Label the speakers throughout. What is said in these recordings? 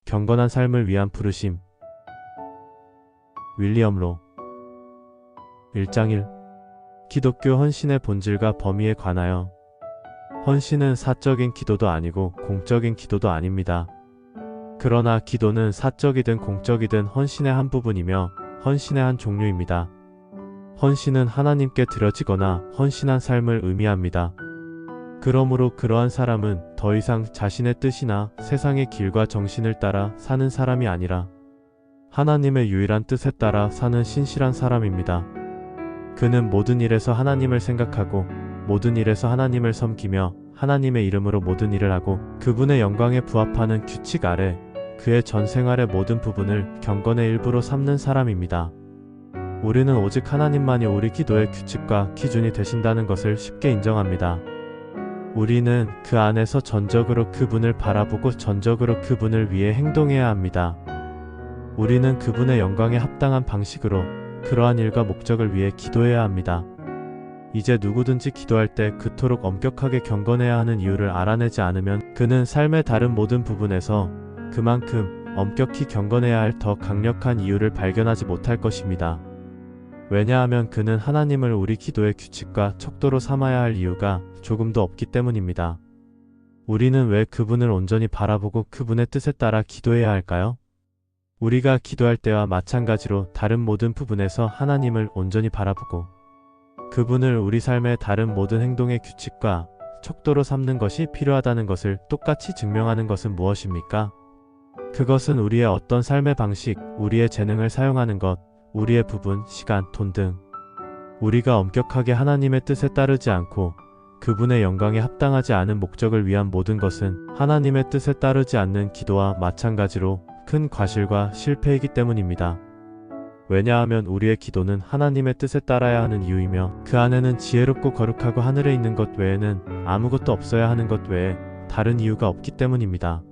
Speaker 1: 경건한 삶을 위한 부르심. 윌리엄 로 1장 1. 기독교 헌신의 본질과 범위에 관하여. 헌신은 사적인 기도도 아니고 공적인 기도도 아닙니다. 그러나 기도는 사적이든 공적이든 헌신의 한 부분이며 헌신의 한 종류입니다. 헌신은 하나님께 드려지거나 헌신한 삶을 의미합니다. 그러므로 그러한 사람은 더 이상 자신의 뜻이나 세상의 길과 정신을 따라 사는 사람이 아니라 하나님의 유일한 뜻에 따라 사는 신실한 사람입니다. 그는 모든 일에서 하나님을 생각하고 모든 일에서 하나님을 섬기며 하나님의 이름으로 모든 일을 하고 그분의 영광에 부합하는 규칙 아래 그의 전 생활의 모든 부분을 경건의 일부로 삼는 사람입니다. 우리는 오직 하나님만이 우리 기도의 규칙과 기준이 되신다는 것을 쉽게 인정합니다. 우리는 그 안에서 전적으로 그분을 바라보고 전적으로 그분을 위해 행동해야 합니다. 우리는 그분의 영광에 합당한 방식으로 그러한 일과 목적을 위해 기도해야 합니다. 이제 누구든지 기도할 때 그토록 엄격하게 경건해야 하는 이유를 알아내지 않으면 그는 삶의 다른 모든 부분에서 그만큼 엄격히 경건해야 할 더 강력한 이유를 발견하지 못할 것입니다. 왜냐하면 그는 하나님을 우리 기도의 규칙과 척도로 삼아야 할 이유가 조금도 없기 때문입니다. 우리는 왜 그분을 온전히 바라보고 그분의 뜻에 따라 기도해야 할까요? 우리가 기도할 때와 마찬가지로 다른 모든 부분에서 하나님을 온전히 바라보고 그분을 우리 삶의 다른 모든 행동의 규칙과 척도로 삼는 것이 필요하다는 것을 똑같이 증명하는 것은 무엇입니까? 그것은 우리의 어떤 삶의 방식, 우리의 재능을 사용하는 것, 우리의 부분, 시간, 돈 등 우리가 엄격하게 하나님의 뜻에 따르지 않고 그분의 영광에 합당하지 않은 목적을 위한 모든 것은 하나님의 뜻에 따르지 않는 기도와 마찬가지로 큰 과실과 실패이기 때문입니다. 왜냐하면 우리의 기도는 하나님의 뜻에 따라야 하는 이유이며 그 안에는 지혜롭고 거룩하고 하늘에 있는 것 외에는 아무것도 없어야 하는 것 외에 다른 이유가 없기 때문입니다.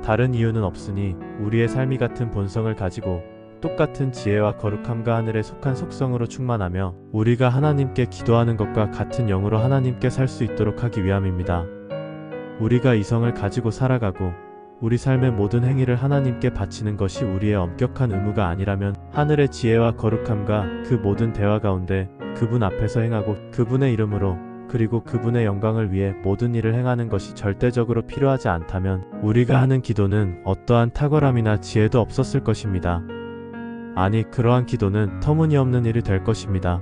Speaker 1: 다른 이유는 없으니 우리의 삶이 같은 본성을 가지고 똑같은 지혜와 거룩함과 하늘에 속한 속성으로 충만하며 우리가 하나님께 기도하는 것과 같은 영으로 하나님께 살 수 있도록 하기 위함입니다. 우리가 이성을 가지고 살아가고 우리 삶의 모든 행위를 하나님께 바치는 것이 우리의 엄격한 의무가 아니라면 하늘의 지혜와 거룩함과 그 모든 대화 가운데 그분 앞에서 행하고 그분의 이름으로 그리고 그분의 영광을 위해 모든 일을 행하는 것이 절대적으로 필요하지 않다면 우리가 하는 기도는 어떠한 탁월함이나 지혜도 없었을 것입니다. 아니, 그러한 기도는 터무니없는 일이 될 것입니다.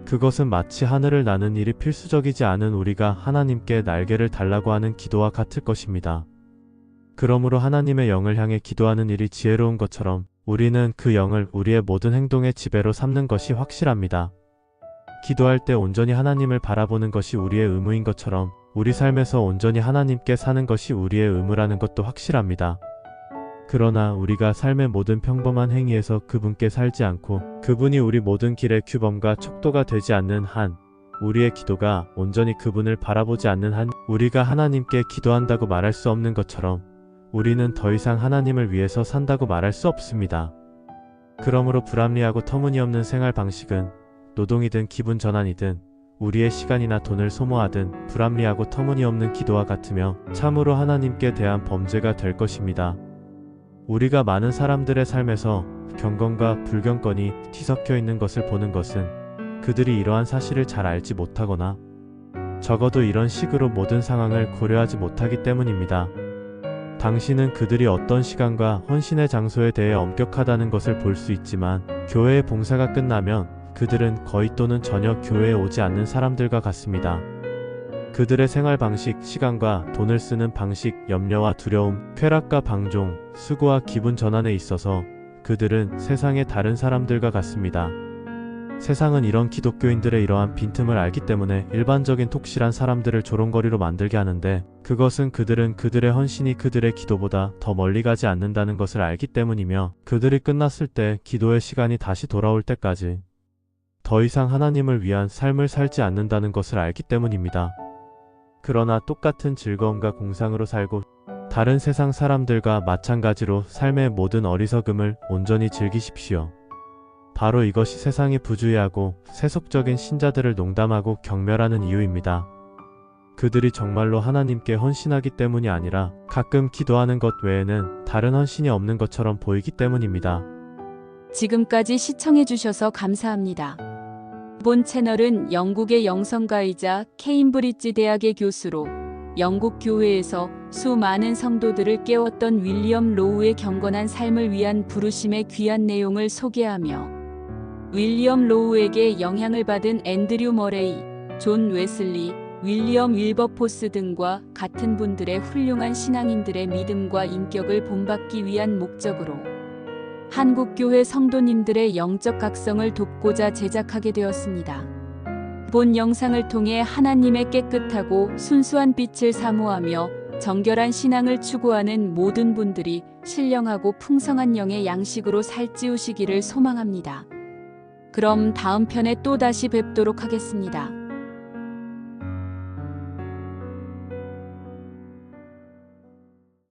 Speaker 1: 그것은 마치 하늘을 나는 일이 필수적이지 않은 우리가 하나님께 날개를 달라고 하는 기도와 같을 것입니다. 그러므로 하나님의 영을 향해 기도하는 일이 지혜로운 것처럼 우리는 그 영을 우리의 모든 행동의 지배로 삼는 것이 확실합니다. 기도할 때 온전히 하나님을 바라보는 것이 우리의 의무인 것처럼 우리 삶에서 온전히 하나님께 사는 것이 우리의 의무라는 것도 확실합니다. 그러나 우리가 삶의 모든 평범한 행위에서 그분께 살지 않고 그분이 우리 모든 길의 규범과 척도가 되지 않는 한 우리의 기도가 온전히 그분을 바라보지 않는 한 우리가 하나님께 기도한다고 말할 수 없는 것처럼 우리는 더 이상 하나님을 위해서 산다고 말할 수 없습니다. 그러므로 불합리하고 터무니없는 생활 방식은 노동이든 기분 전환이든 우리의 시간이나 돈을 소모하든 불합리하고 터무니없는 기도와 같으며 참으로 하나님께 대한 범죄가 될 것입니다. 우리가 많은 사람들의 삶에서 경건과 불경건이 뒤섞여 있는 것을 보는 것은 그들이 이러한 사실을 잘 알지 못하거나 적어도 이런 식으로 모든 상황을 고려하지 못하기 때문입니다. 당신은 그들이 어떤 시간과 헌신의 장소에 대해 엄격하다는 것을 볼 수 있지만 교회의 봉사가 끝나면 그들은 거의 또는 전혀 교회에 오지 않는 사람들과 같습니다. 그들의 생활 방식, 시간과 돈을 쓰는 방식, 염려와 두려움, 쾌락과 방종, 수고와 기분 전환에 있어서 그들은 세상의 다른 사람들과 같습니다. 세상은 이런 기독교인들의 이러한 빈틈을 알기 때문에 일반적인 톡실한 사람들을 조롱거리로 만들게 하는데 그것은 그들은 그들의 헌신이 그들의 기도보다 더 멀리 가지 않는다는 것을 알기 때문이며 그들이 끝났을 때 기도의 시간이 다시 돌아올 때까지 더 이상 하나님을 위한 삶을 살지 않는다는 것을 알기 때문입니다. 그러나 똑같은 즐거움과 공상으로 살고 다른 세상 사람들과 마찬가지로 삶의 모든 어리석음을 온전히 즐기십시오. 바로 이것이 세상이 부주의하고 세속적인 신자들을 농담하고 경멸하는 이유입니다. 그들이 정말로 하나님께 헌신하기 때문이 아니라 가끔 기도하는 것 외에는 다른 헌신이 없는 것처럼 보이기 때문입니다.
Speaker 2: 지금까지 시청해주셔서 감사합니다. 본 채널은 영국의 영성가이자 케임브리지 대학의 교수로 영국 교회에서 수많은 성도들을 깨웠던 윌리엄 로우의 경건한 삶을 위한 부르심의 귀한 내용을 소개하며 윌리엄 로우에게 영향을 받은 앤드류 머레이, 존 웨슬리, 윌리엄 윌버포스 등과 같은 분들의 훌륭한 신앙인들의 믿음과 인격을 본받기 위한 목적으로 한국교회 성도님들의 영적 각성을 돕고자 제작하게 되었습니다. 본 영상을 통해 하나님의 깨끗하고 순수한 빛을 사모하며 정결한 신앙을 추구하는 모든 분들이 신령하고 풍성한 영의 양식으로 살찌우시기를 소망합니다. 그럼 다음 편에 또 다시 뵙도록 하겠습니다.